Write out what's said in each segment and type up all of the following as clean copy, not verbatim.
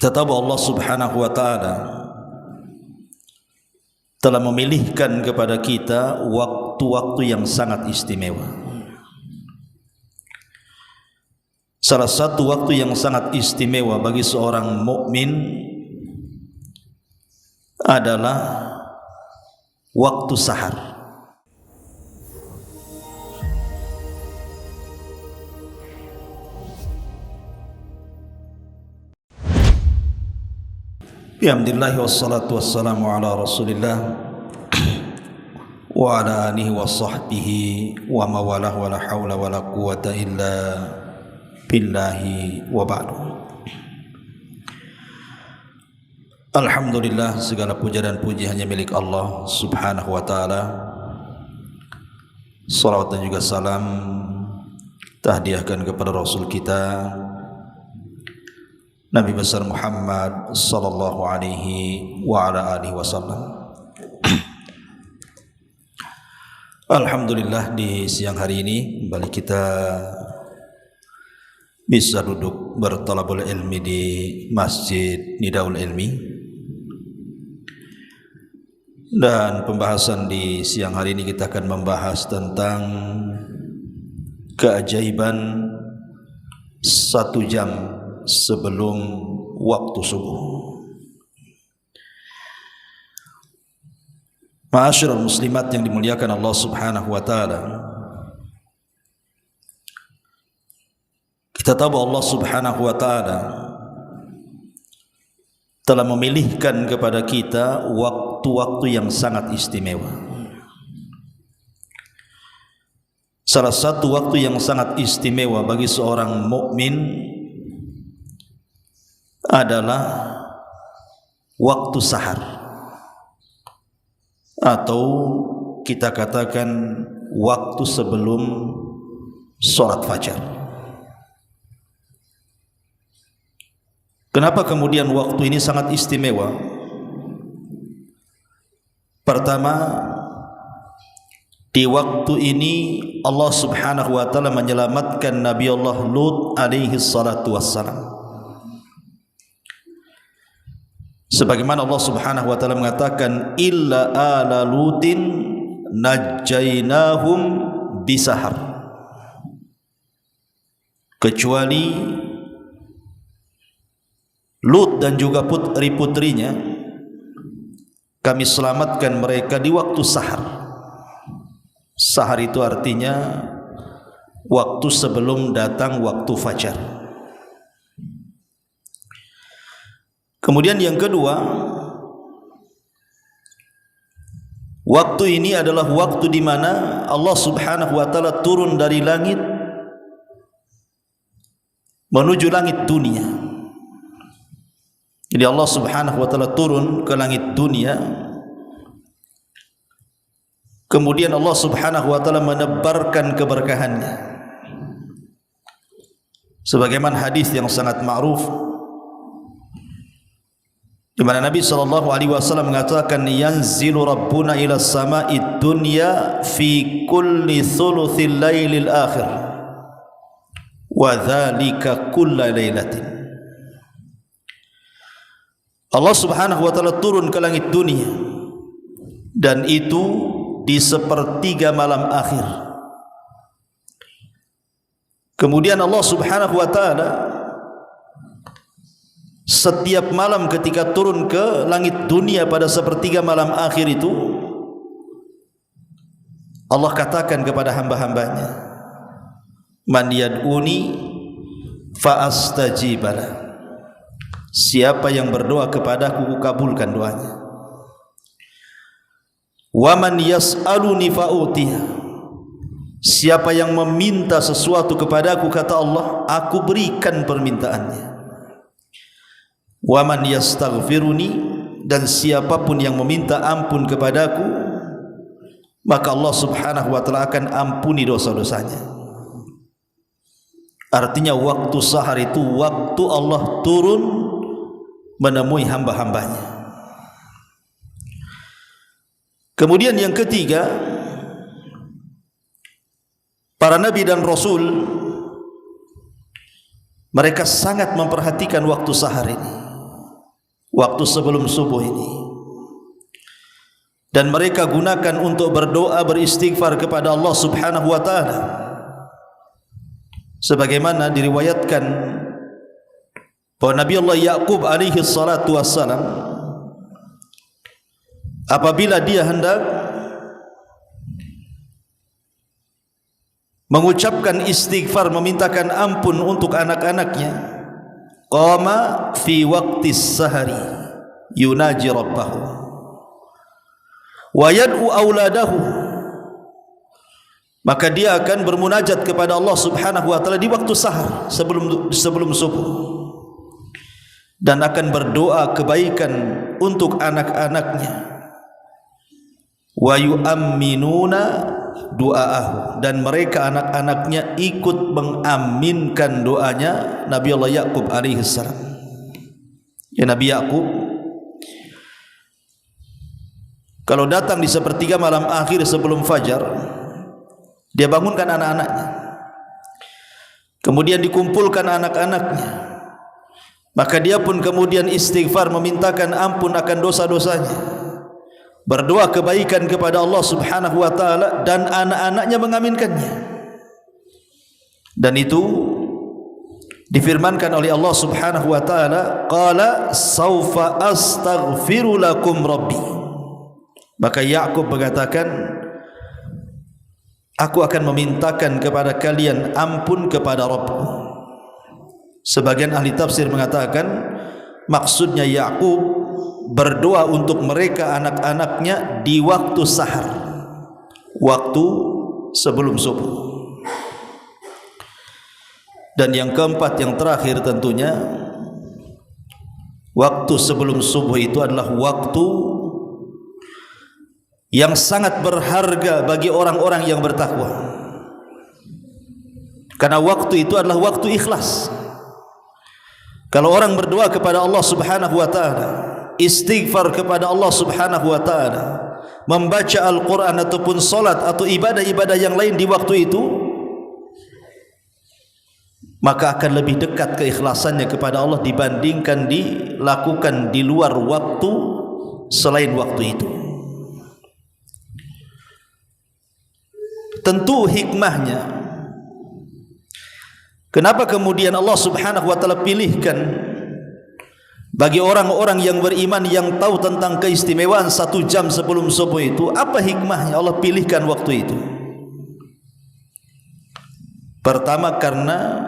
Kita tahu bahwa Allah Subhanahu wa taala telah memilihkan kepada kita waktu-waktu yang sangat istimewa. Salah satu waktu yang sangat istimewa bagi seorang mukmin adalah waktu sahar. Alhamdulillah wassalatu wassalamu ala Rasulillah wa ala alihi wa sahbihi wa mawalah wa la hawla wa la quwata illa billahi wa ba'du. Alhamdulillah, segala puja dan puji hanya milik Allah Subhanahu wa taala. Salawat dan juga salam tahdiahkan kepada Rasul kita Nabi besar Muhammad sallallahu alaihi wa ala alihi wasallam. Alhamdulillah, di siang hari ini kembali kita bisa duduk bertalabul ilmi di Masjid Nidaul Ilmi. Dan pembahasan di siang hari ini kita akan membahas tentang keajaiban 1 jam sebelum waktu subuh. Ma'asyiral muslimat yang dimuliakan Allah Subhanahu wa taala, kita tahu bahwa Allah Subhanahu wa taala telah memilihkan kepada kita waktu-waktu yang sangat istimewa. Salah satu waktu yang sangat istimewa bagi seorang mukmin adalah waktu sahar, atau kita katakan waktu sebelum sholat fajar. Kenapa kemudian waktu ini sangat istimewa? Pertama, di waktu ini Allah Subhanahu wa taala menyelamatkan Nabi Allah Lut alaihi salatu wassalam. Sebagaimana Allah Subhanahu wa taala mengatakan, illa ala lutin najjaynahum bisahar, kecuali Lut dan juga putri-putrinya kami selamatkan mereka di waktu sahar. Sahar itu artinya waktu sebelum datang waktu fajar. Kemudian yang kedua, waktu ini adalah waktu di mana Allah Subhanahu wa taala turun dari langit menuju langit dunia. Jadi Allah Subhanahu wa taala turun ke langit dunia, kemudian Allah Subhanahu wa taala menebarkan keberkahannya. Sebagaimana hadis yang sangat ma'ruf, di mana Nabi sallallahu alaihi wasallam mengatakan, yanzilu rabbuna ila sama'id dunya fi kulli thuluthil lailil akhir wa dzalika kulla lailatin. Allah Subhanahu wa taala turun ke langit dunia, dan itu di sepertiga malam akhir. Kemudian Allah Subhanahu wa taala setiap malam ketika turun ke langit dunia pada sepertiga malam akhir itu, Allah katakan kepada hamba-hambanya, man yad'uni fa astajibala, siapa yang berdoa kepadaku kukabulkan doanya. Wa man yas'aluni fa utiya, siapa yang meminta sesuatu kepadaku, kata Allah, aku berikan permintaannya. Wa man yastaghfiruni, dan siapapun yang meminta ampun kepadaku, maka Allah Subhanahu wa taala akan ampuni dosa-dosanya. Artinya waktu sahar itu waktu Allah turun menemui hamba-hambanya. Kemudian yang ketiga, para nabi dan rasul mereka sangat memperhatikan waktu sahar ini. waktu sebelum subuh ini, dan mereka gunakan untuk berdoa beristighfar kepada Allah Subhanahu wa taala, sebagaimana diriwayatkan bahwa Nabi Allah Yaqub alaihi salatu wassalam apabila dia hendak mengucapkan istighfar, memintakan ampun untuk anak-anaknya, qama fi waqtis sahari yunaji rabbahu wa yad'u auladahu, maka dia akan bermunajat kepada Allah Subhanahu wa taala di waktu sahar, sebelum subuh, dan akan berdoa kebaikan untuk anak-anaknya, wa yu'amminuna du'aahu, dan mereka anak-anaknya ikut mengaminkan doanya Nabi Allah Yaqub alaihi salam. Ya, Nabi Yaqub kalau datang di sepertiga malam akhir sebelum fajar, dia bangunkan anak-anaknya, kemudian dikumpulkan anak-anaknya, maka dia pun kemudian istighfar, memintakan ampun akan dosa-dosanya, berdoa kebaikan kepada Allah Subhanahu wa taala, dan anak-anaknya mengaminkannya. Dan itu difirmankan oleh Allah Subhanahu wa taala, qala saufa astaghfiru lakum rabbi, maka Yaqub mengatakan, aku akan memintakan kepada kalian ampun kepada Rabbku. Sebagian ahli tafsir mengatakan maksudnya Yaqub berdoa untuk mereka anak-anaknya di waktu sahar, waktu sebelum subuh. Dan yang keempat, yang terakhir tentunya, waktu sebelum subuh itu adalah waktu yang sangat berharga bagi orang-orang yang bertakwa, karena waktu itu adalah waktu ikhlas. Kalau orang berdoa kepada Allah Subhanahu wa taala, istighfar kepada Allah Subhanahu wa taala, membaca Al-Quran ataupun salat atau ibadah-ibadah yang lain di waktu itu, maka akan lebih dekat keikhlasannya kepada Allah dibandingkan dilakukan di luar waktu selain waktu itu. Tentu hikmahnya, kenapa kemudian Allah Subhanahu wa taala pilihkan bagi orang-orang yang beriman, yang tahu tentang keistimewaan 1 jam sebelum subuh itu? Apa hikmahnya Allah pilihkan waktu itu? Pertama, karena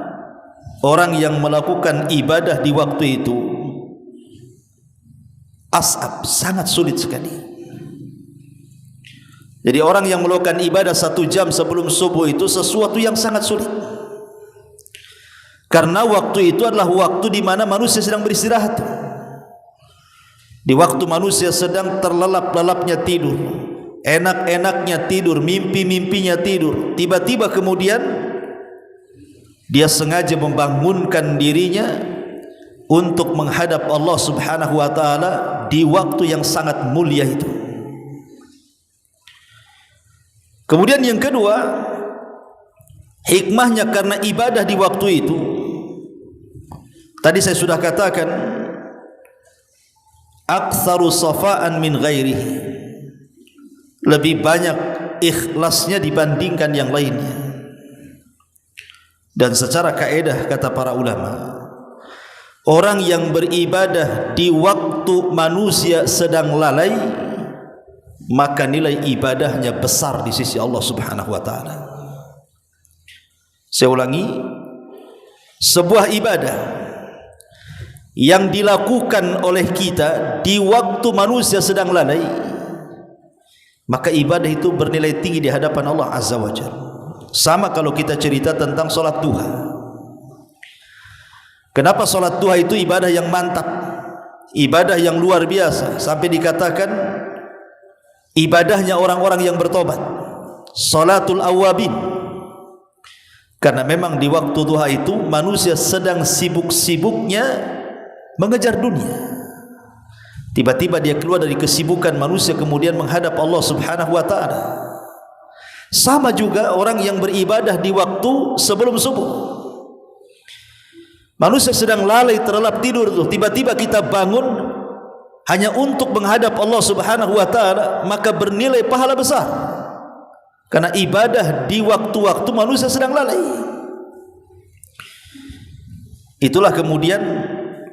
orang yang melakukan ibadah di waktu itu as'ab, sangat sulit sekali. Jadi orang yang melakukan ibadah 1 jam sebelum subuh itu sesuatu yang sangat sulit, karena waktu itu adalah waktu di mana manusia sedang beristirahat, di waktu manusia sedang terlelap-lelapnya tidur, enak-enaknya tidur, mimpi-mimpinya tidur. Tiba-tiba kemudian dia sengaja membangunkan dirinya untuk menghadap Allah Subhanahu wa taala di waktu yang sangat mulia itu. Kemudian yang kedua, hikmahnya karena ibadah di waktu itu, tadi saya sudah katakan, aktsaru safaan min ghairihi, lebih banyak ikhlasnya dibandingkan yang lainnya. Dan secara kaidah kata para ulama, orang yang beribadah di waktu manusia sedang lalai, maka nilai ibadahnya besar di sisi Allah Subhanahu wa taala. Saya ulangi, sebuah ibadah yang dilakukan oleh kita di waktu manusia sedang lalai, maka ibadah itu bernilai tinggi di hadapan Allah Azza wa Jalla. Sama kalau kita cerita tentang sholat duha. Kenapa sholat duha itu ibadah yang mantap, ibadah yang luar biasa, sampai dikatakan ibadahnya orang-orang yang bertobat, sholatul awabin. Karena memang di waktu duha itu manusia sedang sibuk-sibuknya mengejar dunia. Tiba-tiba dia keluar dari kesibukan manusia kemudian menghadap Allah Subhanahu wa taala. Sama juga orang yang beribadah di waktu sebelum subuh. Manusia sedang lalai terlelap tidur tuh, tiba-tiba kita bangun hanya untuk menghadap Allah Subhanahu wa taala, maka bernilai pahala besar. Karena ibadah di waktu-waktu manusia sedang lalai. Itulah kemudian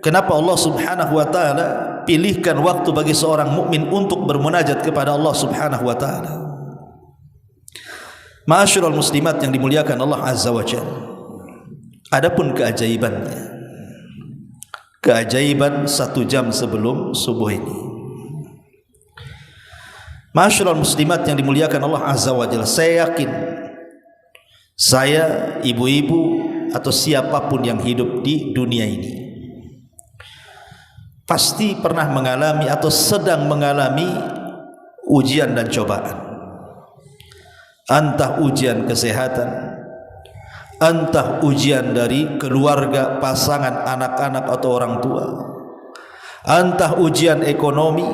kenapa Allah Subhanahu wa taala pilihkan waktu bagi seorang mukmin untuk bermunajat kepada Allah Subhanahu wa taala. Ma'asyiral muslimat yang dimuliakan Allah Azza wa Jalla. Adapun keajaibannya, keajaiban 1 jam sebelum subuh ini. Ma'asyiral muslimat yang dimuliakan Allah Azza wa Jalla, saya yakin saya, ibu-ibu atau siapapun yang hidup di dunia ini pasti pernah mengalami atau sedang mengalami ujian dan cobaan. Entah ujian kesehatan, entah ujian dari keluarga, pasangan, anak-anak atau orang tua, entah ujian ekonomi,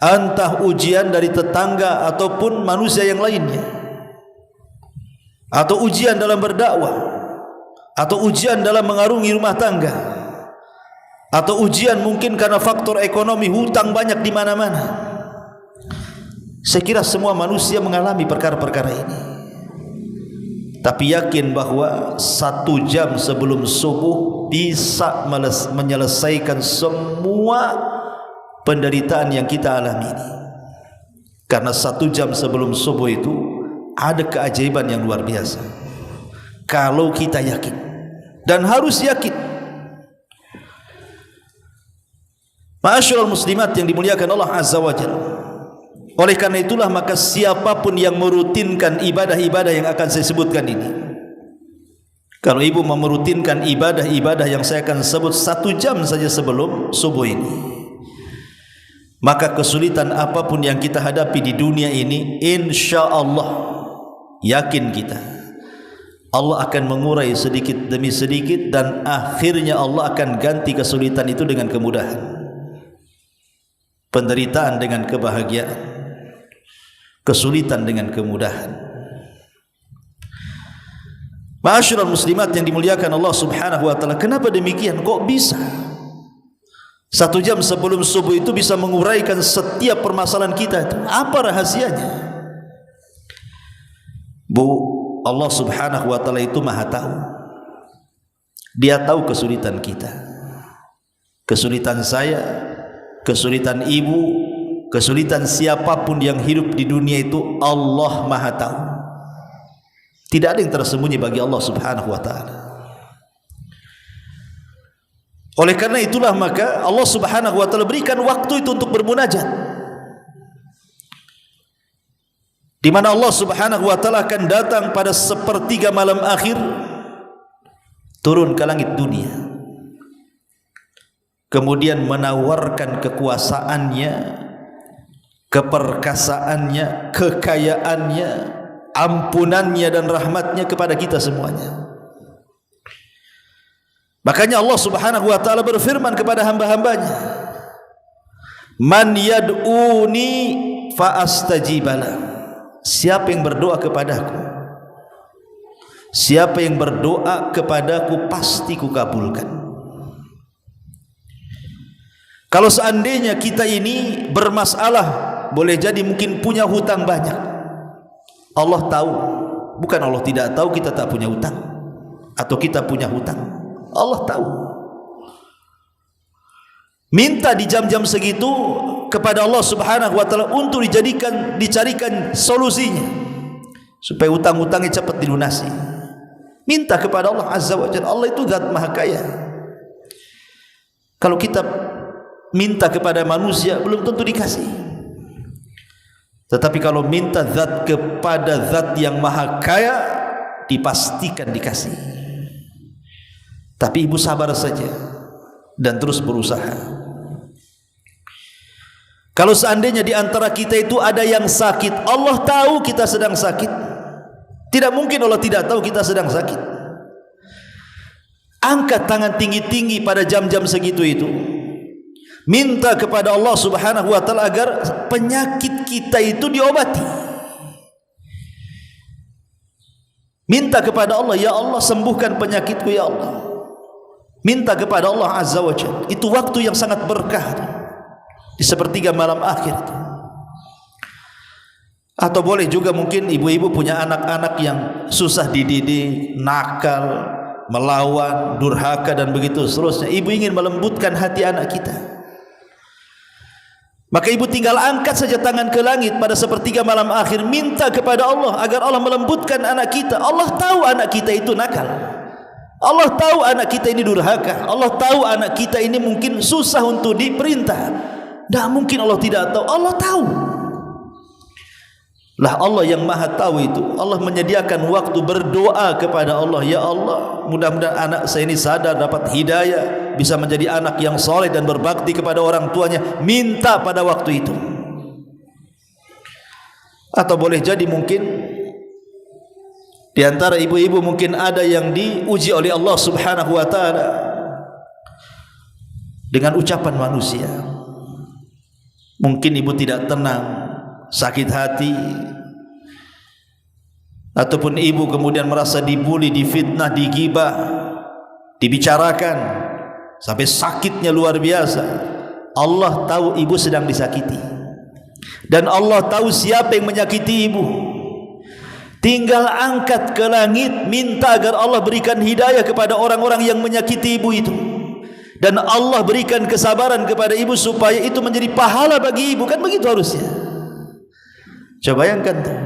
entah ujian dari tetangga ataupun manusia yang lainnya, atau ujian dalam berdakwah, atau ujian dalam mengarungi rumah tangga, atau ujian mungkin karena faktor ekonomi, hutang banyak di mana-mana. Saya kira semua manusia mengalami perkara-perkara ini. Tapi yakin bahwa 1 jam sebelum subuh bisa menyelesaikan semua penderitaan yang kita alami ini. Karena 1 jam sebelum subuh itu ada keajaiban yang luar biasa. Kalau kita yakin, dan harus yakin. Ma'asyiral muslimat yang dimuliakan Allah Azza wa Jalla. Oleh karena itulah maka siapapun yang merutinkan ibadah-ibadah yang akan saya sebutkan ini, kalau ibu merutinkan ibadah-ibadah yang saya akan sebut 1 jam saja sebelum subuh ini, maka kesulitan apapun yang kita hadapi di dunia ini, insya Allah, yakin kita, Allah akan mengurai sedikit demi sedikit, dan akhirnya Allah akan ganti kesulitan itu dengan kemudahan, penderitaan dengan kebahagiaan, kesulitan dengan kemudahan. Ma'asyiral muslimat yang dimuliakan Allah Subhanahu wa taala, kenapa demikian? Kok bisa 1 jam sebelum subuh itu bisa menguraikan setiap permasalahan kita itu? Apa rahasianya? Bu, Allah Subhanahu wa taala itu Maha tahu. Dia tahu kesulitan kita, kesulitan saya, kesulitan ibu, kesulitan siapapun yang hidup di dunia itu. Allah Maha tahu. Tidak ada yang tersembunyi bagi Allah Subhanahu wa taala. Oleh karena itulah maka Allah Subhanahu wa taala berikan waktu itu untuk bermunajat, di mana Allah Subhanahu wa taala akan datang pada 1/3 malam akhir, turun ke langit dunia, kemudian menawarkan kekuasaannya, keperkasaannya, kekayaannya, ampunannya dan rahmatnya kepada kita semuanya. Makanya Allah Subhanahu wa taala berfirman kepada hamba-hambanya, "Man yad'uni fa astajibala." Siapa yang berdoa kepadaku, siapa yang berdoa kepadaku pasti kukabulkan. Kalau seandainya kita ini bermasalah, boleh jadi mungkin punya hutang banyak, Allah tahu. Bukan Allah tidak tahu kita tak punya hutang atau kita punya hutang, Allah tahu. Minta di jam-jam segitu kepada Allah Subhanahu wa taala untuk dicarikan solusinya supaya hutang-hutangnya cepat dilunasi. Minta kepada Allah Azza wa Jalla. Allah itu zat maha kaya. Kalau kita minta kepada manusia belum tentu dikasih. Tetapi kalau minta kepada zat yang maha kaya, dipastikan dikasih. Tapi ibu sabar saja dan terus berusaha. Kalau seandainya di antara kita itu ada yang sakit, Allah tahu kita sedang sakit. Tidak mungkin Allah tidak tahu kita sedang sakit. Angkat tangan tinggi-tinggi pada jam-jam segitu itu, minta kepada Allah Subhanahu wa taala agar penyakit kita itu diobati. Minta kepada Allah, ya Allah sembuhkan penyakitku ya Allah. Minta kepada Allah Azza wa Jalla. Itu waktu yang sangat berkah. di sepertiga malam akhir itu. Atau boleh juga mungkin ibu-ibu punya anak-anak yang susah dididik, nakal, melawan, durhaka dan begitu seterusnya. Ibu ingin melembutkan hati anak kita, maka ibu tinggal angkat saja tangan ke langit pada sepertiga malam akhir, minta kepada Allah agar Allah melembutkan anak kita. Allah tahu anak kita itu nakal, Allah tahu anak kita ini durhaka, Allah tahu anak kita ini mungkin susah untuk diperintah. Tidak mungkin Allah tidak tahu, Allah tahu. Lah Allah yang maha tahu itu, Allah menyediakan waktu berdoa kepada Allah. Ya Allah, mudah-mudahan anak saya ini sadar, dapat hidayah, bisa menjadi anak yang soleh dan berbakti kepada orang tuanya. Minta pada waktu itu. Atau boleh jadi mungkin di antara ibu-ibu mungkin ada yang diuji oleh Allah Subhanahu wa taala dengan ucapan manusia. Mungkin ibu tidak tenang, sakit hati, ataupun ibu kemudian merasa dibuli, difitnah, digibah, dibicarakan sampai sakitnya luar biasa. Allah tahu ibu sedang disakiti, dan Allah tahu siapa yang menyakiti ibu. Tinggal angkat ke langit, minta agar Allah berikan hidayah kepada orang-orang yang menyakiti ibu itu, dan Allah berikan kesabaran kepada ibu supaya itu menjadi pahala bagi ibu. Kan begitu harusnya. Coba bayangkan tuh,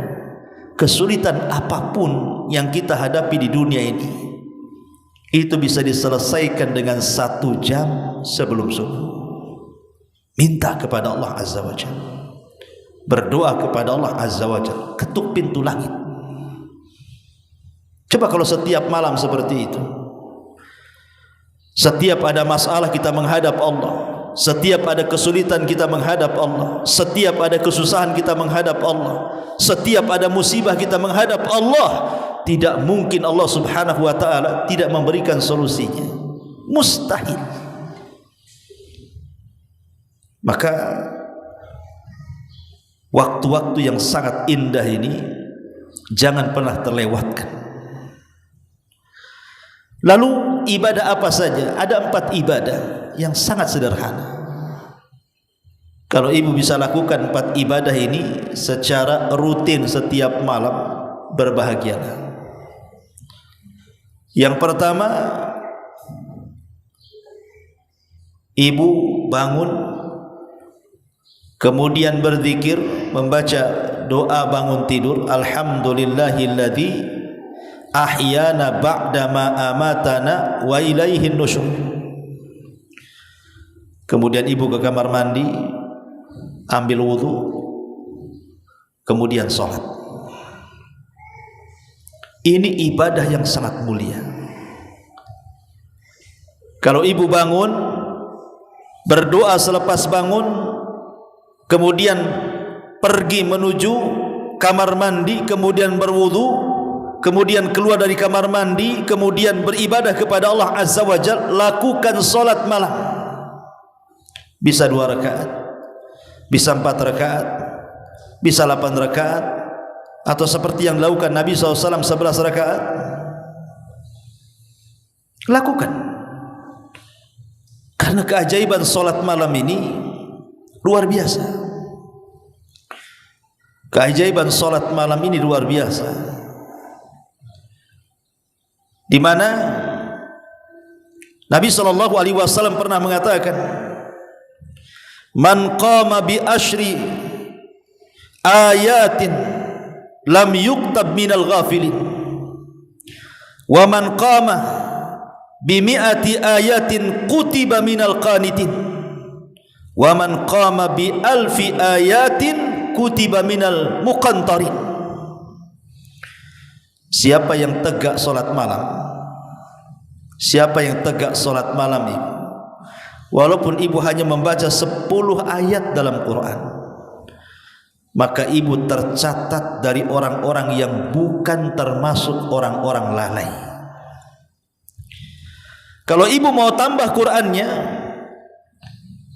kesulitan apapun yang kita hadapi di dunia ini, itu bisa diselesaikan dengan 1 jam sebelum subuh. Minta kepada Allah Azza wa Jalla, berdoa kepada Allah Azza wa Jalla, ketuk pintu langit. Coba kalau setiap malam seperti itu, setiap ada masalah kita menghadap Allah, setiap ada kesulitan kita menghadap Allah, setiap ada kesusahan kita menghadap Allah, setiap ada musibah kita menghadap Allah, tidak mungkin Allah Subhanahu wa taala tidak memberikan solusinya. Mustahil. Maka waktu-waktu yang sangat indah ini jangan pernah terlewatkan. Lalu ibadah apa saja? Ada 4 ibadah yang sangat sederhana. Kalau ibu bisa lakukan 4 ibadah ini secara rutin setiap malam, berbahagialah. Yang pertama, ibu bangun, kemudian berzikir, membaca doa bangun tidur, alhamdulillahilladzi ahyana ba'dama amatana wa ilaihin nusyur. Kemudian ibu ke kamar mandi, ambil wudu, kemudian sholat. Ini ibadah yang sangat mulia. Kalau ibu bangun, berdoa selepas bangun, kemudian pergi menuju kamar mandi, kemudian berwudu, kemudian keluar dari kamar mandi, kemudian beribadah kepada Allah Azza wa Jalla, lakukan sholat malam. Bisa 2 rakaat, bisa 4 rakaat, bisa 8 rakaat, atau seperti yang dilakukan Nabi SAW 11 rakaat. Lakukan, karena keajaiban sholat malam ini luar biasa. Keajaiban sholat malam ini luar biasa, di mana Nabi SAW pernah mengatakan, man qama bi ashri ayatin lam yuktab minal ghafilin, wa man qama bi mi'ati ayatin kutiba minal qanitin, wa man qama bi alfi ayatin kutiba minal muqantarin. Siapa yang tegak solat malam, siapa yang tegak solat malam ini, walaupun ibu hanya membaca 10 ayat dalam Quran, maka ibu tercatat dari orang-orang yang bukan termasuk orang-orang lalai. Kalau ibu mau tambah Qurannya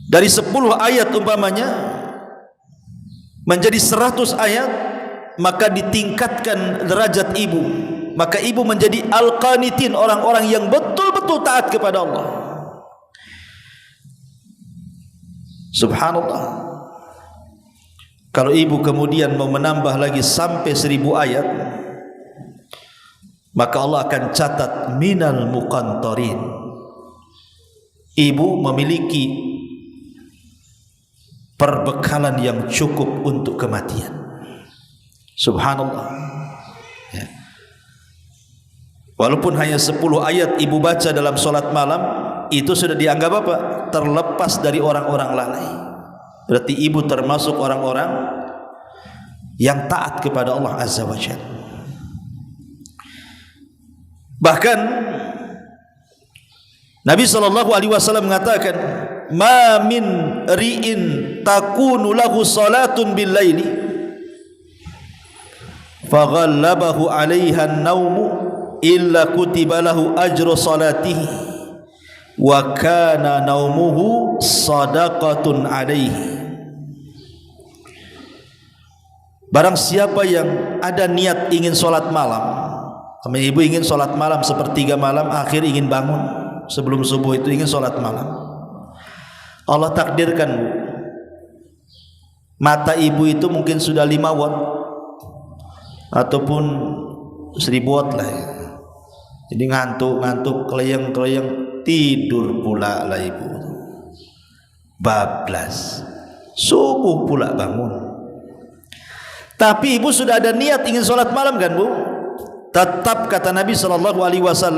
dari 10 ayat umpamanya menjadi 100 ayat, maka ditingkatkan derajat ibu, maka ibu menjadi al-qanitin, orang-orang yang betul-betul taat kepada Allah. Subhanallah. Kalau ibu kemudian mau menambah lagi sampai 1000 ayat, maka Allah akan catat minal muqantarin. Ibu memiliki perbekalan yang cukup untuk kematian. Subhanallah. Ya. Walaupun hanya 10 ayat ibu baca dalam solat malam, itu sudah dianggap apa? Terlepas dari orang-orang lalai. Berarti ibu termasuk orang-orang yang taat kepada Allah Azza wa Jalla. Bahkan Nabi SAW mengatakan, ma min ri'in takunu lahu salatun bil laili faghallabahu 'alaiha an-naumu illa kutiba lahu ajru salatihi wa kana naumuhu sadaqatun 'alaihi. Barang siapa yang ada niat ingin solat malam, sama ibu ingin solat malam sepertiga malam akhir, ingin bangun sebelum subuh itu ingin solat malam, Allah takdirkan mata ibu itu mungkin sudah 5 watt ataupun 1000 watt lah ya. Jadi ngantuk keleyang tidur pula lah ibu, bablas, subuh pula bangun. Tapi ibu sudah ada niat ingin solat malam kan bu? Tetap kata Nabi SAW,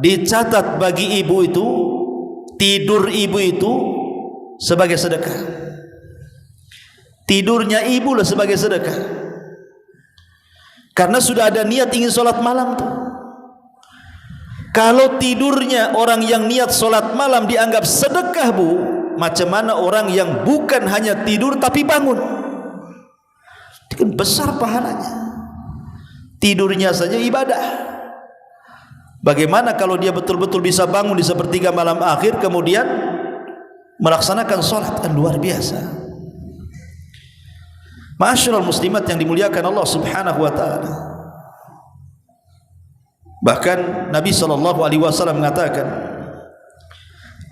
dicatat bagi ibu itu, tidur ibu itu sebagai sedekah. Tidurnya ibu lah sebagai sedekah, karena sudah ada niat ingin solat malam tuh. Kalau tidurnya orang yang niat solat malam dianggap sedekah bu, macam mana orang yang bukan hanya tidur tapi bangun? Itu kan besar pahalanya. Tidurnya saja ibadah. Bagaimana kalau dia betul-betul bisa bangun di sepertiga malam akhir kemudian melaksanakan sholat, kan luar biasa. Ma'asyiral muslimat yang dimuliakan Allah Subhanahu wa taala. Bahkan Nabi SAW mengatakan,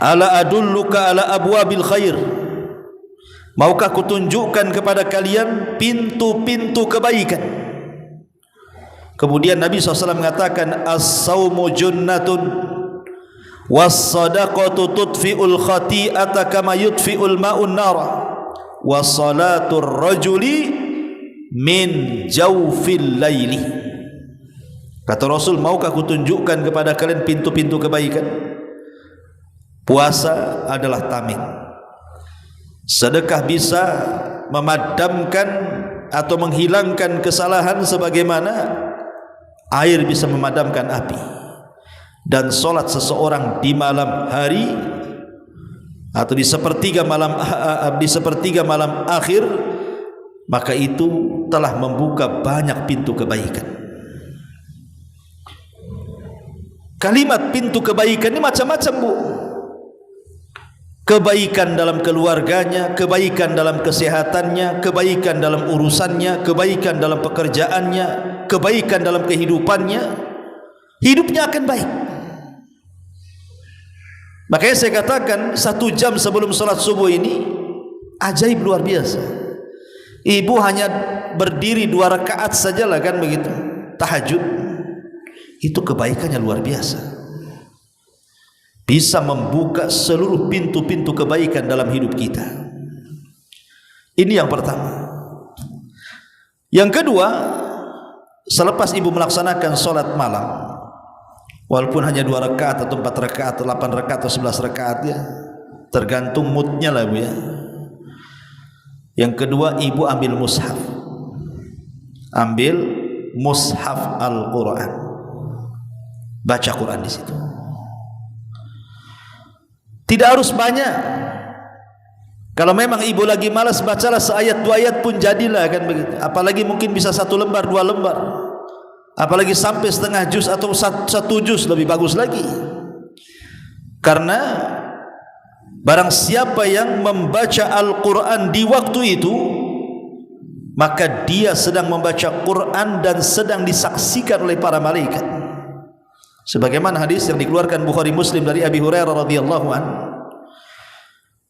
ala adulluka ala abwabil khair, maukah kutunjukkan kepada kalian pintu-pintu kebaikan? Kemudian Nabi SAW mengatakan, as-sawmu junnatun was-sadaqatu tudfi'ul khati'ata kama yudfi'ul ma'un nara wa salatur rajuli min jawfil laili. Kata Rasul, maukah kutunjukkan kepada kalian pintu-pintu kebaikan? Puasa adalah tameng. Sedekah bisa memadamkan atau menghilangkan kesalahan sebagaimana air bisa memadamkan api. Dan solat seseorang di malam hari atau di sepertiga malam akhir, maka itu telah membuka banyak pintu kebaikan. Kalimat pintu kebaikan ini macam-macam bu. Kebaikan dalam keluarganya, kebaikan dalam kesehatannya, kebaikan dalam urusannya, kebaikan dalam pekerjaannya, kebaikan dalam kehidupannya, hidupnya akan baik. Makanya saya katakan 1 jam sebelum sholat subuh ini ajaib luar biasa. Ibu hanya berdiri 2 rakaat sajalah kan begitu, tahajud, itu kebaikannya luar biasa, bisa membuka seluruh pintu-pintu kebaikan dalam hidup kita. Ini yang pertama. Yang kedua, selepas ibu melaksanakan sholat malam, walaupun hanya 2 rakaat atau 4 rakaat atau 8 rakaat atau 11 rakaat ya, tergantung moodnya lah bu ya. Yang kedua, ibu ambil mushaf, Al-Quran, baca Quran di situ. Tidak harus banyak. Kalau memang ibu lagi malas, bacalah seayat 2 ayat pun jadilah kan begitu. Apalagi mungkin bisa 1 lembar 2 lembar, apalagi sampai setengah juz atau 1 juz lebih bagus lagi. Karena barang siapa yang membaca Al-Quran di waktu itu, maka dia sedang membaca Quran dan sedang disaksikan oleh para malaikat. Sebagaimana hadis yang dikeluarkan Bukhari Muslim dari Abi Hurairah radhiyallahu anhu,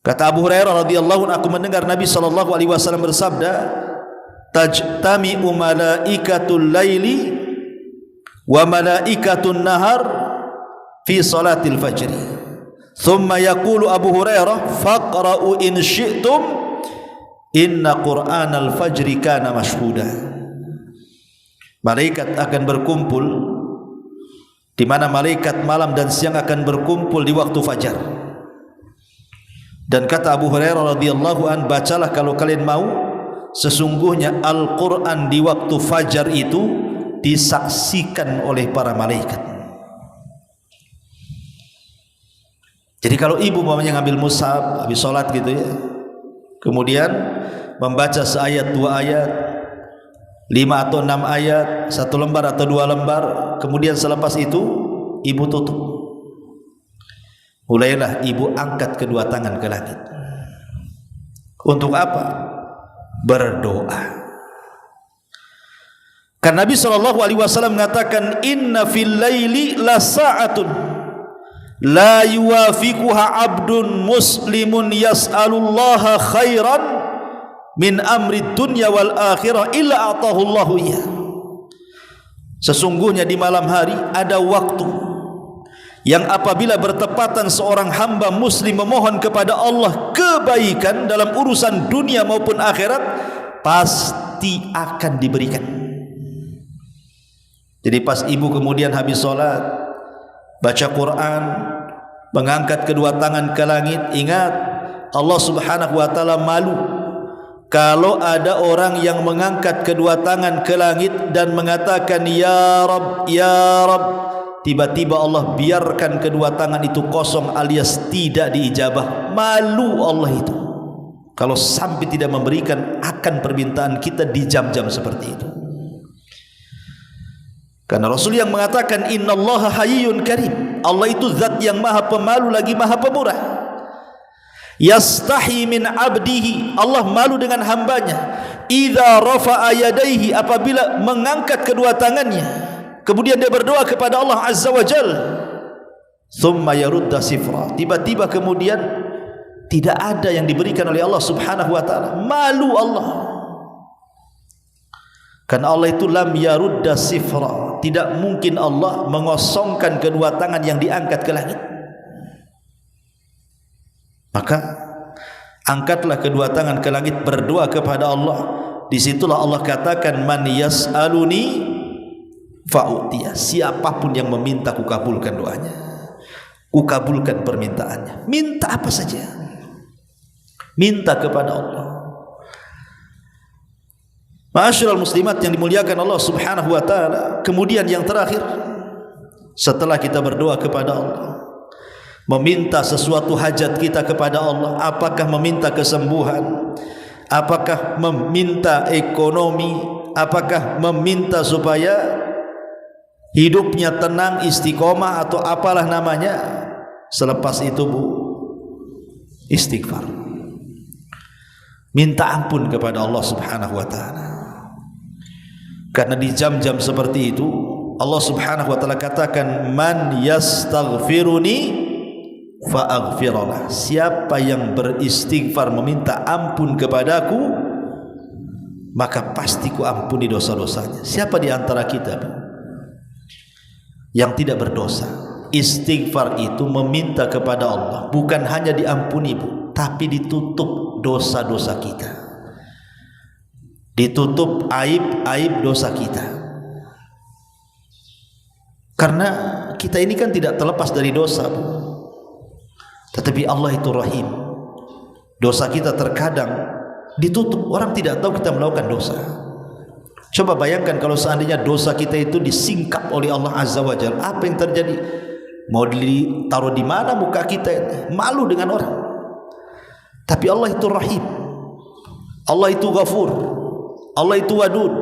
Kata Abu Hurairah radhiyallahu anhu, aku mendengar Nabi sallallahu alaihi wasallam bersabda, tajtami'u malaikatul laili wa malaikatun nahar fi salatil fajr. Thumma yaqulu Abu Hurairah, faqra'u in syi'tum inna Qur'anal fajri kana mashhuda. Malaikat akan berkumpul, di mana malaikat malam dan siang akan berkumpul di waktu fajar. Dan kata Abu Hurairah radhiyallahu an, bacalah kalau kalian mau, sesungguhnya Al-Quran di waktu fajar itu disaksikan oleh para malaikat. Jadi kalau ibu mamanya ngambil mushaf habis sholat gitu ya, kemudian membaca seayat dua ayat, 5 atau 6 ayat, 1 lembar atau 2 lembar, kemudian selepas itu ibu tutup. Mulailah ibu angkat kedua tangan ke langit. Untuk apa? Berdoa. Karena Nabi SAW mengatakan, inna fil laili la sa'atun la yuwafiquha abdun muslimun yas'alullaha khairan min amri dunya wal akhirah illa atahu Allahu iya. Sesungguhnya di malam hari ada waktu yang apabila bertepatan seorang hamba muslim memohon kepada Allah kebaikan dalam urusan dunia maupun akhirat, pasti akan diberikan. Jadi pas ibu kemudian habis sholat, baca Quran, mengangkat kedua tangan ke langit, ingat Allah subhanahu wa ta'ala malu kalau ada orang yang mengangkat kedua tangan ke langit dan mengatakan ya Rabb, ya Rabb, tiba-tiba Allah biarkan kedua tangan itu kosong alias tidak diijabah. Malu Allah itu kalau sampai tidak memberikan akan permintaan kita di jam-jam seperti itu. Karena Rasul yang mengatakan innallaha hayyun karim, Allah itu zat yang maha pemalu lagi maha pemurah. Yastahi min abdihi, Allah malu dengan hambanya. Idza rafa'a yadayhi, apabila mengangkat kedua tangannya, kemudian dia berdoa kepada Allah azza wa jalla, thumma yarudda sifra, tiba-tiba kemudian tidak ada yang diberikan oleh Allah subhanahu wa ta'ala. Malu Allah. Karena Allah itu lam yarudda sifra, tidak mungkin Allah mengosongkan kedua tangan yang diangkat ke langit. Maka angkatlah kedua tangan ke langit, berdoa kepada Allah. Disitulah Allah katakan man yas'aluni fa'utiyah, siapapun yang meminta ku kabulkan doanya, ku kabulkan permintaannya. Minta apa saja, minta kepada Allah. Ma'asyiral muslimat yang dimuliakan Allah subhanahu wa ta'ala. Kemudian yang terakhir, setelah kita berdoa kepada Allah, meminta sesuatu hajat kita kepada Allah, apakah meminta kesembuhan, apakah meminta ekonomi, apakah meminta supaya hidupnya tenang, istiqomah, atau apalah namanya, selepas itu istighfar, minta ampun kepada Allah subhanahu wa ta'ala. Karena di jam-jam seperti itu Allah subhanahu wa ta'ala katakan man yastaghfiruni fa'aghfirullah, siapa yang beristighfar meminta ampun kepadaku maka pasti ku ampuni dosa-dosanya. Siapa di antara kita yang tidak berdosa? Istighfar itu meminta kepada Allah bukan hanya diampuni tapi ditutup dosa-dosa kita, ditutup aib-aib dosa kita. Karena kita ini kan tidak terlepas dari dosa, tetapi Allah itu rahim. Dosa kita terkadang ditutup, orang tidak tahu kita melakukan dosa. Coba bayangkan kalau seandainya dosa kita itu disingkap oleh Allah azza wa jalla, apa yang terjadi? Mau ditaruh di mana muka kita ini? Malu dengan orang. Tapi Allah itu rahim, Allah itu ghafur, Allah itu wadud.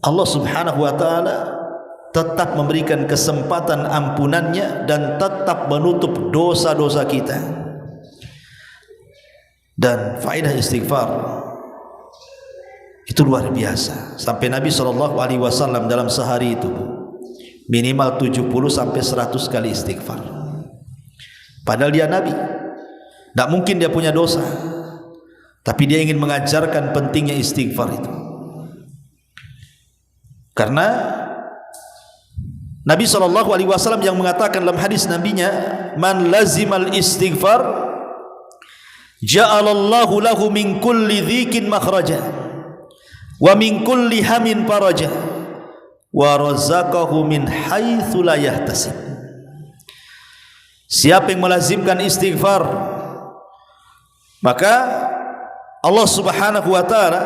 Allah subhanahu wa ta'ala tetap memberikan kesempatan ampunannya dan tetap menutup dosa-dosa kita. Dan faedah istighfar itu luar biasa. Sampai Nabi SAW dalam sehari itu minimal 70 sampai 100 kali istighfar. Padahal dia Nabi, Tidak mungkin dia punya dosa, tapi dia ingin mengajarkan pentingnya istighfar itu. Karena Nabi SAW yang mengatakan dalam hadis nabinya, man lazimal istighfar ja'alallahu lahu min kulli dhikin makhraja wa min kulli hamin faraja wa razaqahu min haitsu la yahtasib. Siapa yang melazimkan istighfar, maka Allah Subhanahu wa taala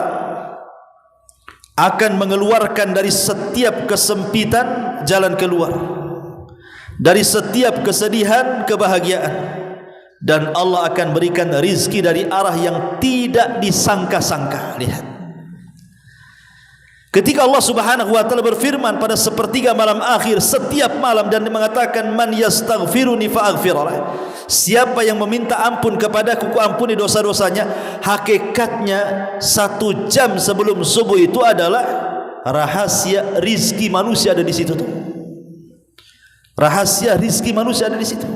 akan mengeluarkan dari setiap kesempitan jalan keluar, dari setiap kesedihan kebahagiaan, dan Allah akan berikan rizki dari arah yang tidak disangka-sangka. Lihat, ketika Allah Subhanahu wa taala berfirman pada sepertiga malam akhir setiap malam dan mengatakan man yastaghfiruni fa'aghfirlah, siapa yang meminta ampun kepadaku, ku ampuni dosa-dosanya. Hakikatnya 1 jam sebelum subuh itu adalah rahasia rizki manusia ada di situ tuh. Rahasia rizki manusia ada di situ.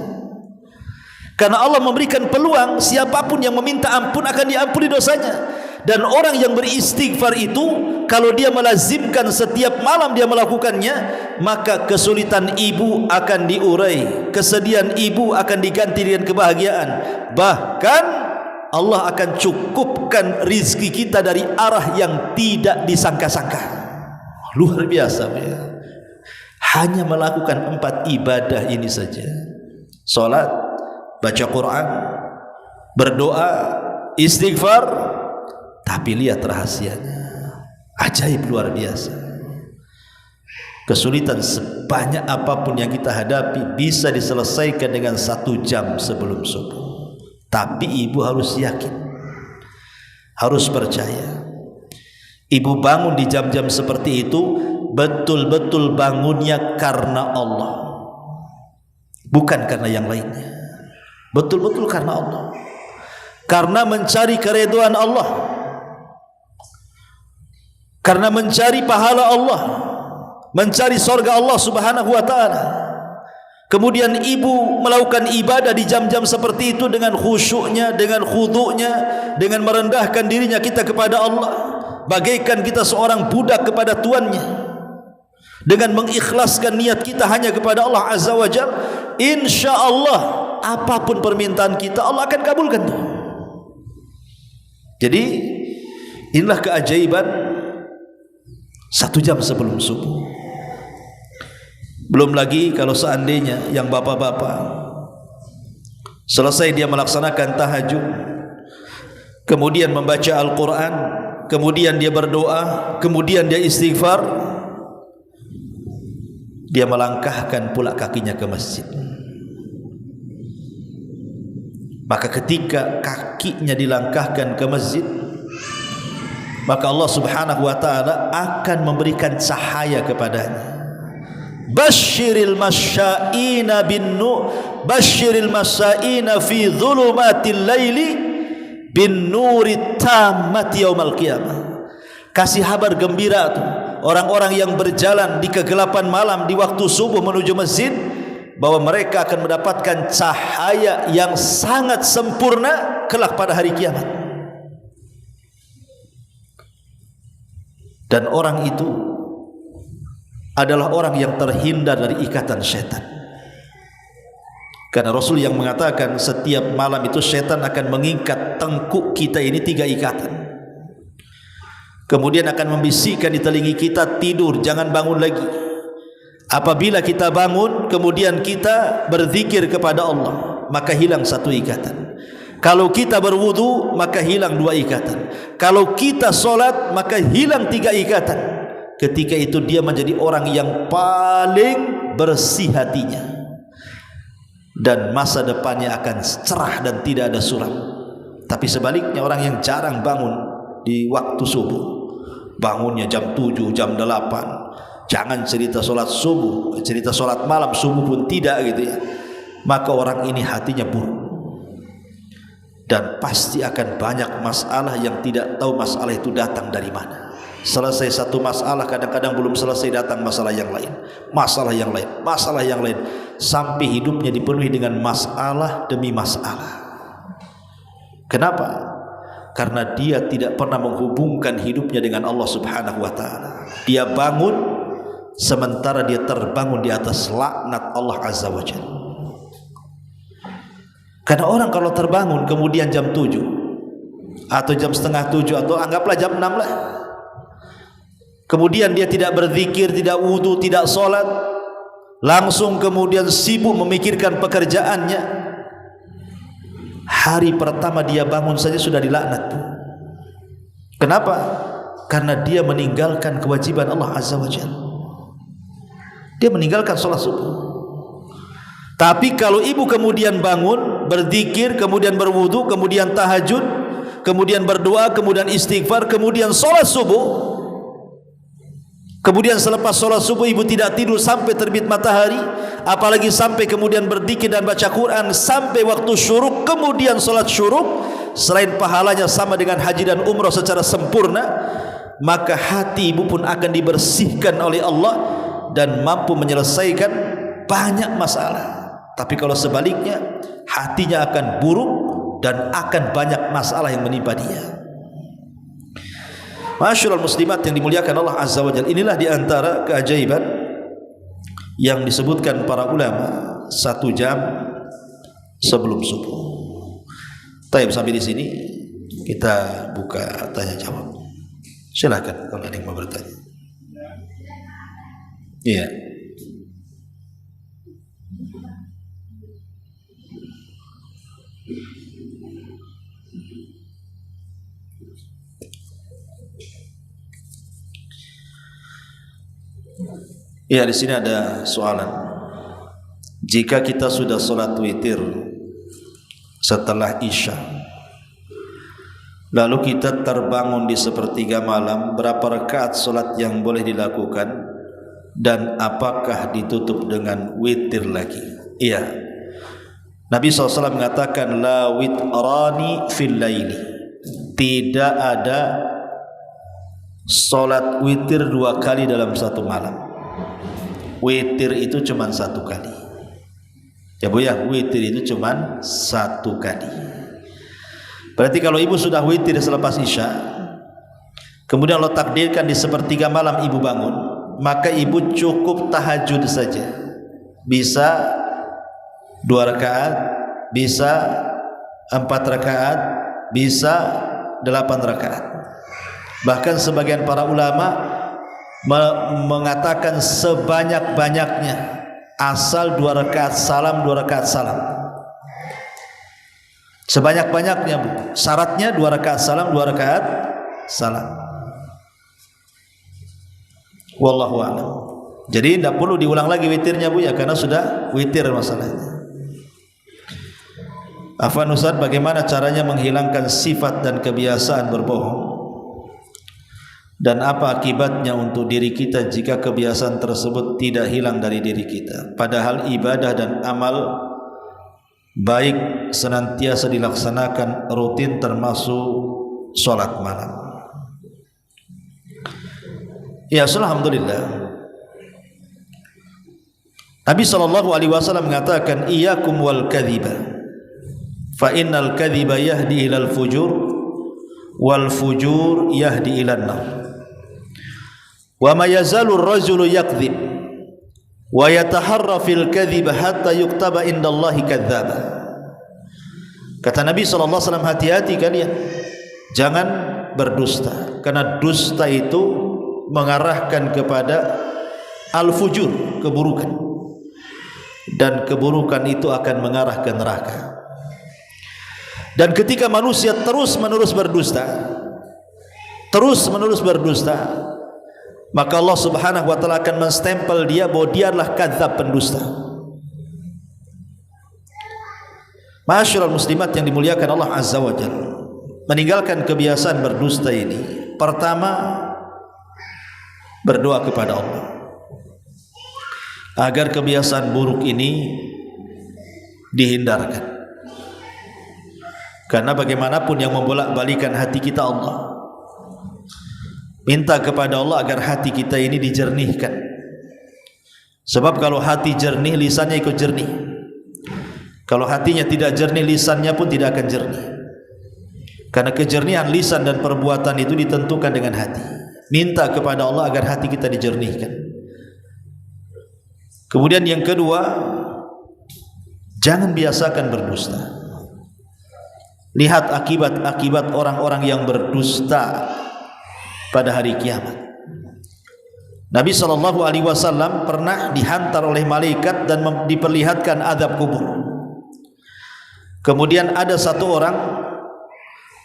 Karena Allah memberikan peluang siapapun yang meminta ampun akan diampuni dosanya. Dan orang yang beristighfar itu, kalau dia melazimkan setiap malam dia melakukannya, maka kesulitan ibu akan diurai, kesedihan ibu akan diganti dengan kebahagiaan. Bahkan Allah akan cukupkan rizki kita dari arah yang tidak disangka-sangka. Luar biasa ya. Hanya melakukan 4 ibadah ini saja: salat, baca Quran, berdoa, istighfar. Tapi lihat rahasianya, ajaib, luar biasa. Kesulitan sebanyak apapun yang kita hadapi bisa diselesaikan dengan 1 jam sebelum subuh. Tapi ibu harus yakin, harus percaya. Ibu bangun di jam-jam seperti itu betul-betul bangunnya karena Allah, bukan karena yang lainnya. Betul-betul karena Allah, karena mencari keridhaan Allah, karena mencari pahala Allah, mencari surga Allah Subhanahu wa taala. Kemudian ibu melakukan ibadah di jam-jam seperti itu dengan khusyuknya, dengan khudu'nya, dengan merendahkan dirinya kita kepada Allah, bagaikan kita seorang budak kepada tuannya, dengan mengikhlaskan niat kita hanya kepada Allah Azza wa Jalla. InsyaAllah apapun permintaan kita Allah akan kabulkan tuh. Jadi inilah keajaiban 1 jam sebelum subuh. Belum lagi kalau seandainya yang bapak-bapak selesai dia melaksanakan tahajud, kemudian membaca Al-Quran, kemudian dia berdoa, kemudian dia istighfar, dia melangkahkan pula kakinya ke masjid. Maka ketika kakinya dilangkahkan ke masjid, maka Allah Subhanahu wa taala akan memberikan cahaya kepadanya. Basyiril masyaina bin nur, basyiril masyaina fi dhulumatil laili bin nuri tammati yaumil qiyamah. Kasih kabar gembira tuh orang-orang yang berjalan di kegelapan malam di waktu subuh menuju masjid, bahwa mereka akan mendapatkan cahaya yang sangat sempurna kelak pada hari kiamat. Dan orang itu adalah orang yang terhindar dari ikatan syaitan. Karena Rasul yang mengatakan setiap malam itu syaitan akan mengikat tengkuk kita ini 3 ikatan. Kemudian akan membisikkan di telinga kita, tidur, jangan bangun lagi. Apabila kita bangun kemudian kita berzikir kepada Allah, maka hilang 1 ikatan. Kalau kita berwudu maka hilang 2 ikatan. Kalau kita solat maka hilang 3 ikatan. Ketika itu dia menjadi orang yang paling bersih hatinya, dan masa depannya akan cerah dan tidak ada suram. Tapi sebaliknya orang yang jarang bangun di waktu subuh, bangunnya jam 7, jam 8, jangan cerita solat subuh, cerita solat malam, subuh pun tidak gitu ya, maka orang ini hatinya buruk. Dan pasti akan banyak masalah yang tidak tahu masalah itu datang dari mana. Selesai 1 masalah, kadang-kadang belum selesai datang masalah yang lain, masalah yang lain, masalah yang lain, sampai hidupnya dipenuhi dengan masalah demi masalah. Kenapa? Karena dia tidak pernah menghubungkan hidupnya dengan Allah Subhanahu wa taala. Dia bangun sementara dia terbangun di atas laknat Allah Azza wa Jalla. Karena orang kalau terbangun kemudian jam 7 atau jam setengah 7 atau anggaplah jam 6 lah, kemudian dia tidak berzikir, tidak wudu, tidak sholat, langsung kemudian sibuk memikirkan pekerjaannya, hari pertama dia bangun saja sudah dilaknat. Kenapa? Karena dia meninggalkan kewajiban Allah Azza wa Jalla. Dia meninggalkan sholat subuh. Tapi kalau ibu kemudian bangun, berzikir, kemudian berwudu, kemudian tahajud, kemudian berdoa, kemudian istighfar, kemudian sholat subuh, kemudian selepas sholat subuh ibu tidak tidur sampai terbit matahari, apalagi sampai kemudian berzikir dan baca Quran sampai waktu syuruk, kemudian sholat syuruk, selain pahalanya sama dengan haji dan umrah secara sempurna, maka hati ibu pun akan dibersihkan oleh Allah dan mampu menyelesaikan banyak masalah. Tapi kalau sebaliknya, hatinya akan buruk dan akan banyak masalah yang menimpa dia. Masyaallah muslimat yang dimuliakan Allah Azza wa Jalla, inilah diantara keajaiban yang disebutkan para ulama 1 jam sebelum subuh. Taib, sampai di sini kita buka tanya jawab. Silakan kalau ada yang mau bertanya. Iya. Ya, di sini ada soalan. Jika kita sudah sholat witir setelah isya, lalu kita terbangun di sepertiga malam, berapa rakaat sholat yang boleh dilakukan dan apakah ditutup dengan witir lagi? Iya, Nabi SAW mengatakan la witrani fil laili, tidak ada sholat witir 2 kali dalam satu malam. Witir itu cuma 1 kali. Ya Bu ya, witir itu cuma 1 kali. Berarti kalau ibu sudah witir selepas isya, kemudian Allah takdirkan di sepertiga malam ibu bangun, maka ibu cukup tahajud saja. Bisa 2 rakaat, bisa 4 rakaat, bisa 8 rakaat. Bahkan sebagian para ulama mengatakan sebanyak-banyaknya, asal 2 rakaat salam, 2 rakaat salam. Sebanyak-banyaknya Bu. Syaratnya 2 rakaat salam, 2 rakaat salam. Wallahu a'lam. Jadi tidak perlu diulang lagi witirnya Bu ya, karena sudah witir masalahnya. Afwan Ustaz, bagaimana caranya menghilangkan sifat dan kebiasaan berbohong? Dan apa akibatnya untuk diri kita jika kebiasaan tersebut tidak hilang dari diri kita, padahal ibadah dan amal baik senantiasa dilaksanakan rutin termasuk sholat malam? Ya, alhamdulillah. Nabi SAW mengatakan iyyakum wal kadhiba fa innal kadhiba yahdi ilal fujur wal fujur yahdi ilan nar. Wa ma yazalu ar-rajulu yakdzib wa yataharra fil kadhib hatta yuktaba indallahi kadzdzaba. Kata Nabi SAW, hati-hati kalian, jangan berdusta, karena dusta itu mengarahkan kepada al-fujur, keburukan, dan keburukan itu akan mengarah ke neraka. Dan ketika manusia terus-menerus berdusta, maka Allah Subhanahu wa taala akan menstempel dia bahwa dia adalah kadzab, pendusta. Masyaallah muslimat yang dimuliakan Allah Azza wa Jalla, meninggalkan kebiasaan berdusta ini, pertama berdoa kepada Allah agar kebiasaan buruk ini dihindarkan. Karena bagaimanapun yang membolak-balikan hati kita Allah. Minta kepada Allah agar hati kita ini dijernihkan. Sebab kalau hati jernih, lisannya ikut jernih. Kalau hatinya tidak jernih, lisannya pun tidak akan jernih. Karena kejernihan lisan dan perbuatan itu ditentukan dengan hati. Minta kepada Allah agar hati kita dijernihkan. Kemudian yang kedua, jangan biasakan berdusta. Lihat akibat-akibat orang-orang yang berdusta pada hari kiamat. Nabi SAW pernah dihantar oleh malaikat dan diperlihatkan azab kubur. Kemudian ada satu orang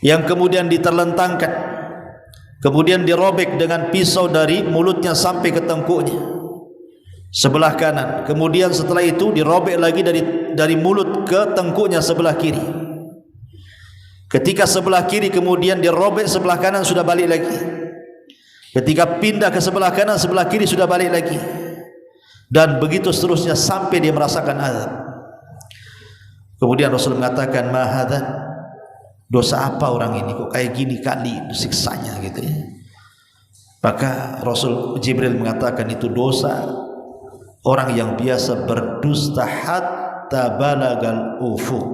yang kemudian diterlentangkan, kemudian dirobek dengan pisau dari mulutnya sampai ke tengkuknya sebelah kanan. Kemudian setelah itu dirobek lagi dari mulut ke tengkuknya sebelah kiri. Ketika sebelah kiri kemudian dirobek, sebelah kanan sudah balik lagi. Ketika pindah ke sebelah kanan, sebelah kiri sudah balik lagi. Dan begitu seterusnya sampai dia merasakan azab. Kemudian Rasul mengatakan, "Ma hadza?" Dosa apa orang ini kok kayak gini kali siksanya gitu ya. Maka Rasul Jibril mengatakan itu dosa orang yang biasa berdusta hatta balagal ufuq,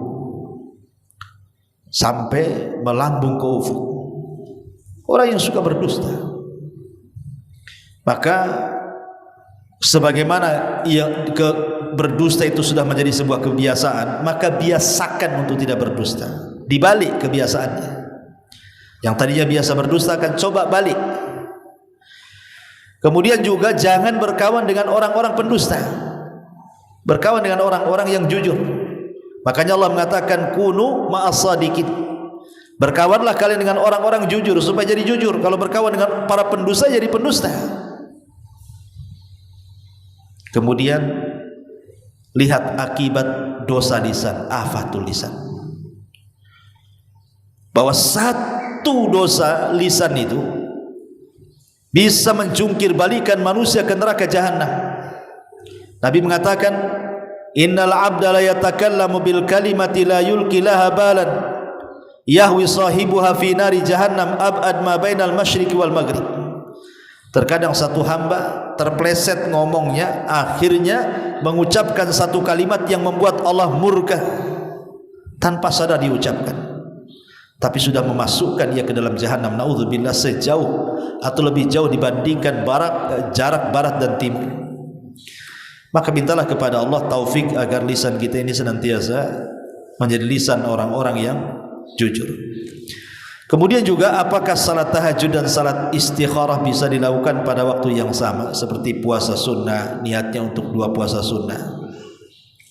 sampai melambung ke ufuk. Orang yang suka berdusta. Maka sebagaimana berdusta itu sudah menjadi sebuah kebiasaan, maka biasakan untuk tidak berdusta. Dibalik kebiasaannya. Yang tadinya biasa berdusta akan coba balik. Kemudian juga jangan berkawan dengan orang-orang pendusta. Berkawan dengan orang-orang yang jujur. Makanya Allah mengatakan kunu ma'as-sadiqin. Berkawanlah kalian dengan orang-orang jujur supaya jadi jujur. Kalau berkawan dengan para pendusta jadi pendusta. Kemudian lihat akibat dosa lisan, afatul lisan. Bahwa satu dosa lisan itu bisa menjungkir balikan manusia ke neraka jahanam. Nabi mengatakan, "Innal 'abda la yatakallamu bil kalimati la yulqi laha balan yahwi sahibuha fi nari jahannam ab'ad ma bainal masyriqi wal maghrib." Terkadang satu hamba terpleset ngomongnya, akhirnya mengucapkan satu kalimat yang membuat Allah murka tanpa sadar diucapkan, tapi sudah memasukkan ia ke dalam jahanam, naudzubillah, sejauh atau lebih jauh dibandingkan jarak barat dan timur. Maka mintalah kepada Allah taufik agar lisan kita ini senantiasa menjadi lisan orang-orang yang jujur. Kemudian juga apakah salat tahajud dan salat istikharah bisa dilakukan pada waktu yang sama seperti puasa sunnah, niatnya untuk 2 puasa sunnah?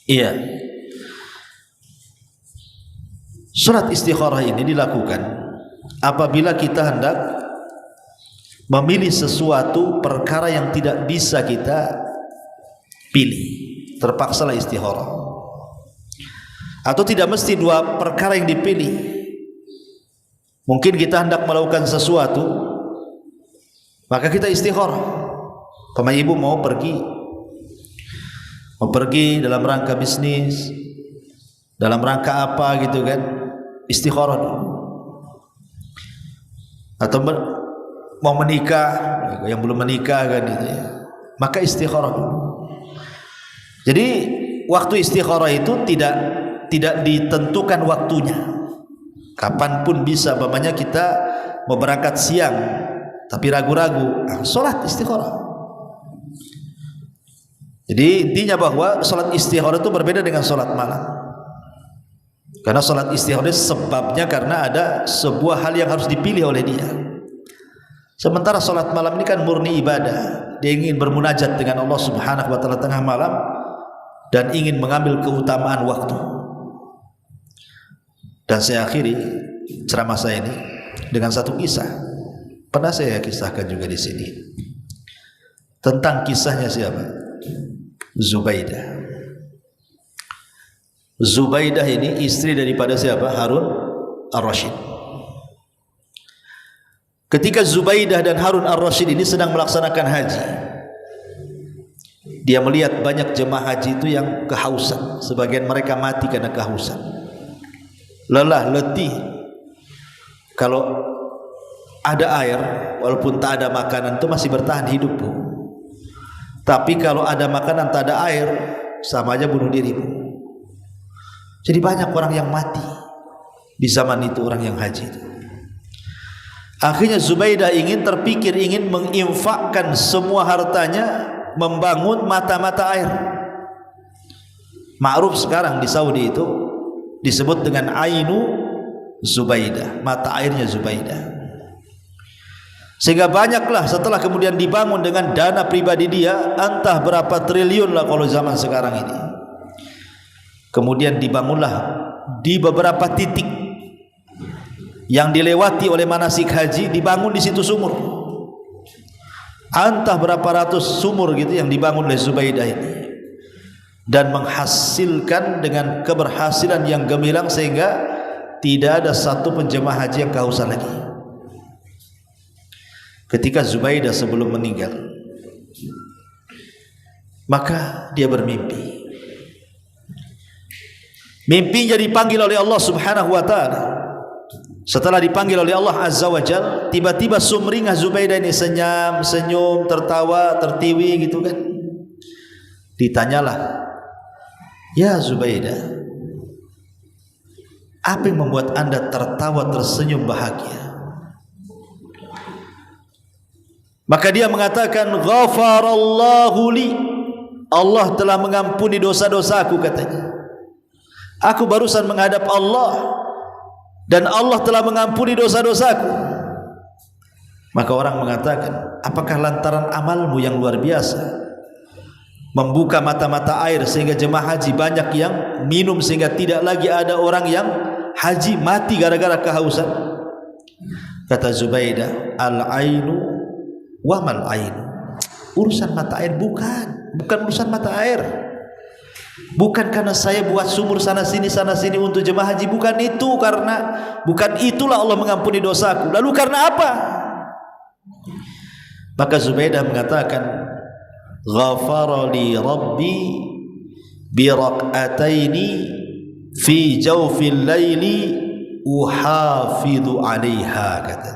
Iya. Salat istikharah ini dilakukan apabila kita hendak memilih sesuatu perkara yang tidak bisa kita pilih, terpaksalah istikharah. Atau tidak mesti 2 perkara yang dipilih. Mungkin kita hendak melakukan sesuatu, maka kita istikharah. Pemain ibu mau pergi dalam rangka bisnis, dalam rangka apa gitu kan, istikharah dulu. Atau mau menikah, yang belum menikah kan gitu ya, maka istikharah dulu. Jadi waktu istikharah itu tidak ditentukan waktunya. Kapanpun bisa, umpamanya kita mau berangkat siang tapi ragu-ragu, sholat istikharah. Jadi intinya bahwa sholat istikharah itu berbeda dengan sholat malam. Karena sholat istikharah sebabnya karena ada sebuah hal yang harus dipilih oleh dia. Sementara sholat malam ini kan murni ibadah. Dia ingin bermunajat dengan Allah Subhanahu wa ta'ala tengah malam dan ingin mengambil keutamaan waktu. Dan saya akhiri ceramah saya ini dengan satu kisah. Pernah saya kisahkan juga di sini. Tentang kisahnya siapa? Zubaidah. Zubaidah ini istri daripada siapa? Harun Ar-Rasyid. Ketika Zubaidah dan Harun Ar-Rasyid ini sedang melaksanakan haji, dia melihat banyak jemaah haji itu yang kehausan. Sebagian mereka mati karena kehausan, lelah, letih. Kalau ada air, walaupun tak ada makanan, itu masih bertahan hidup, Bu. Tapi kalau ada makanan tak ada air, sama aja bunuh diri, Bu. Jadi banyak orang yang mati di zaman itu, orang yang haji itu. Akhirnya Zubaidah terpikir ingin menginfakkan semua hartanya membangun mata-mata air. Ma'ruf sekarang di Saudi itu disebut dengan Ainu Zubaidah, mata airnya Zubaidah. Sehingga banyaklah setelah kemudian dibangun dengan dana pribadi dia, entah berapa triliun lah kalau zaman sekarang ini. Kemudian dibangunlah di beberapa titik yang dilewati oleh manasik haji, dibangun di situ sumur. Entah berapa ratus sumur gitu yang dibangun oleh Zubaidah ini, dan menghasilkan dengan keberhasilan yang gemilang sehingga tidak ada satu penjemaah haji yang kehausan lagi. Ketika Zubaidah sebelum meninggal, maka dia bermimpi. Mimpinya dipanggil oleh Allah Subhanahu wa ta'ala. Setelah dipanggil oleh Allah Azza wa Jal, tiba-tiba sumringah Zubaidah ini senyum, tertawa, tertiwi gitu kan. Ditanyalah, "Ya Zubaidah, apa yang membuat anda tertawa, tersenyum, bahagia?" Maka dia mengatakan, "Ghafarallahu li." Allah telah mengampuni dosa-dosaku, katanya. Aku barusan menghadap Allah dan Allah telah mengampuni dosa-dosaku. Maka orang mengatakan, apakah lantaran amalmu yang luar biasa membuka mata-mata air sehingga jemaah haji banyak yang minum sehingga tidak lagi ada orang yang haji mati gara-gara kehausan? Kata Zubaidah, "Al-ainu wa mal ainu." Urusan mata air bukan urusan mata air. Bukan karena saya buat sumur sana sini untuk jemaah haji, bukan itu, karena bukan itulah Allah mengampuni dosaku. Lalu karena apa? Maka Zubaidah mengatakan, "Ghafara li Rabbi bi raq'ataini fi jawfil laili uhafidhu 'alaiha." Kata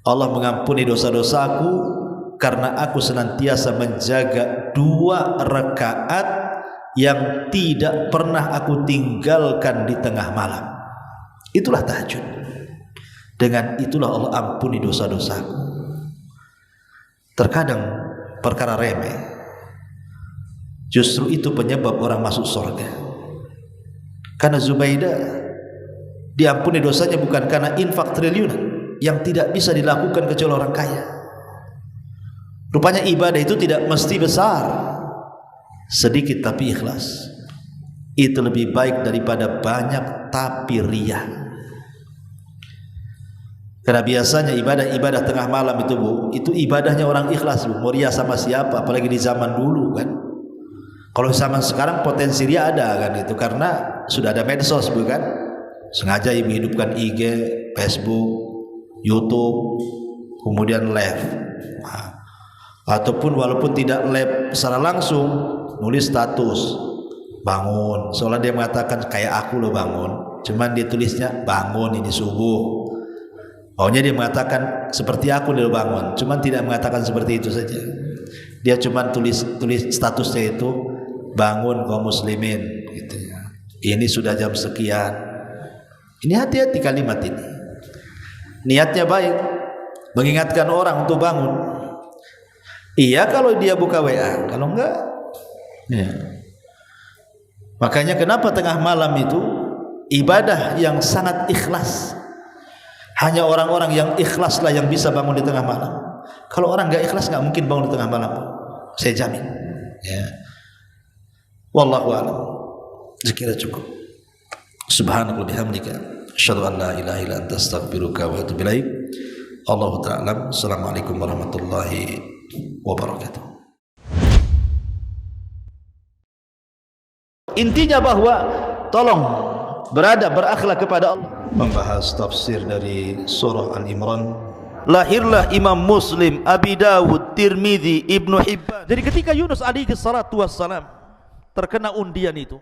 Allah mengampuni dosa-dosaku karena aku senantiasa menjaga 2 rakaat yang tidak pernah aku tinggalkan di tengah malam. Itulah tahajud. Dengan itulah Allah ampuni dosa-dosaku. Terkadang perkara remeh, justru itu penyebab orang masuk surga. Karena Zubaidah diampuni dosanya bukan karena infak triliunan yang tidak bisa dilakukan kecuali orang kaya. Rupanya ibadah itu tidak mesti besar, sedikit tapi ikhlas. Itu lebih baik daripada banyak tapi riya. Karena biasanya ibadah tengah malam itu, Bu, itu ibadahnya orang ikhlas, Bu. Mau riya sama siapa? Apalagi di zaman dulu kan. Kalau zaman sekarang potensi riya ada kan itu, karena sudah ada medsos, Bu kan. Sengaja ibu hidupkan IG, Facebook, YouTube, kemudian live. Ataupun walaupun tidak live secara langsung, nulis status bangun, soalnya dia mengatakan kayak aku loh bangun, cuman dia tulisnya bangun ini subuh. Maunya dia mengatakan seperti aku dia bangun, cuman tidak mengatakan seperti itu saja. Dia cuman tulis statusnya itu bangun kaum muslimin gitu ya. Ini sudah jam sekian. Ini hati-hati kalimat ini. Niatnya baik, mengingatkan orang untuk bangun. Iya kalau dia buka WA, kalau enggak ya. Makanya kenapa tengah malam itu ibadah yang sangat ikhlas. Hanya orang-orang yang ikhlaslah yang bisa bangun di tengah malam. Kalau orang enggak ikhlas enggak mungkin bangun di tengah malam. Saya jamin. Ya. Wallahu a'lam. Sekira cukup. Subhanallah bihamdika, asyhadu an la ilaha illa anta, astaghfiruka wa atubu ilaik. Allahu ta'ala. Assalamualaikum warahmatullahi wabarakatuh. Intinya bahwa tolong berakhlak kepada Allah. Membahas tafsir dari surah Al-Imran. Lahirlah Imam Muslim, Abi Dawud, Tirmidzi, Ibnu Hibban. Jadi ketika Yunus alaihi salatu wassalam terkena undian itu,